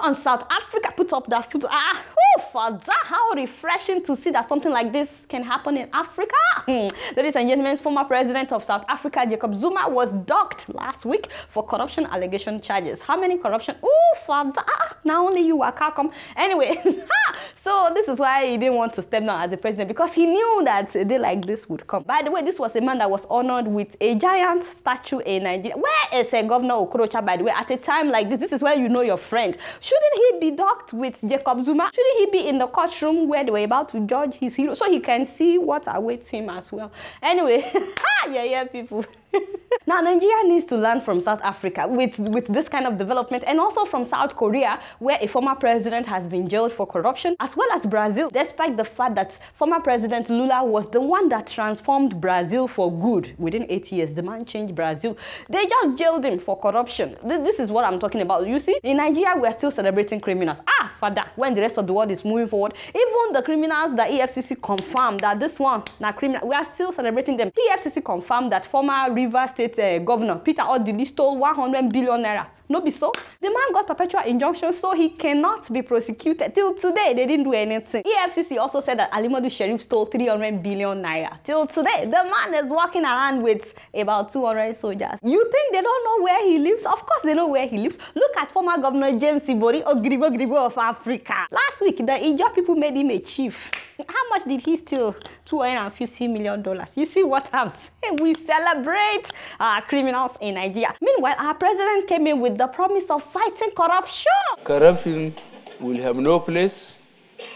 on South Africa put up that photo. Father, how refreshing to see that something like this can happen in Africa. Ladies and gentlemen, former president of South Africa, Jacob Zuma, was docked last week for corruption allegation charges. How many corruption? Father, now only you are come. Anyway, so this is why he didn't want to step down as a president, because he knew that a day like this would come. By the way, this was a man that was honored with a giant statue in Nigeria. Where is Governor Okorocha, by the way, at a time like this? This is where you know your friend. Shouldn't he be docked with Jacob Zuma? Shouldn't he be in the courtroom where they were about to judge his hero, so he can see what awaits him as well? Anyway, yeah, people. Now, Nigeria needs to learn from South Africa with this kind of development, and also from South Korea, where a former president has been jailed for corruption, as well as Brazil, despite the fact that former President Lula was the one that transformed Brazil for good. Within 8 years, the man changed Brazil. They just jailed him for corruption. This is what I'm talking about. You see, in Nigeria, we're still celebrating criminals. Father, when the rest of the world is moving forward, even the criminals that EFCC confirmed that this one, now criminal, we are still celebrating them. EFCC confirmed that former Rivers State Governor Peter Odili stole 100 billion naira. No be so? The man got perpetual injunction, so he cannot be prosecuted. Till today, they didn't do anything. EFCC also said that Alimadu Sheriff stole 300 billion naira. Till today, the man is walking around with about 200 soldiers. You think they don't know where he lives? Of course they know where he lives. Look at former Governor James Ibori Ogribo of Africa. Last week, the Ijaw people made him a chief. How much did he steal? $250 million. You see what I'm saying? We celebrate criminals in Nigeria. Meanwhile, our president came in with the promise of fighting corruption. Corruption will have no place,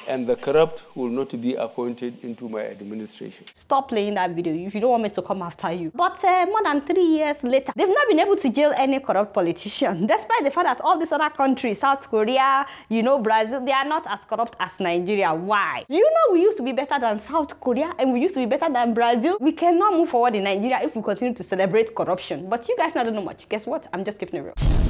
and the corrupt will not be appointed into my administration. Stop playing that video if you don't want me to come after you. But more than 3 years later, they've not been able to jail any corrupt politician, despite the fact that all these other countries, South Korea, Brazil, they are not as corrupt as Nigeria. Why? You know, we used to be better than South Korea, and we used to be better than Brazil. We cannot move forward in Nigeria if we continue to celebrate corruption. But you guys don't know much. Guess what? I'm just keeping it real.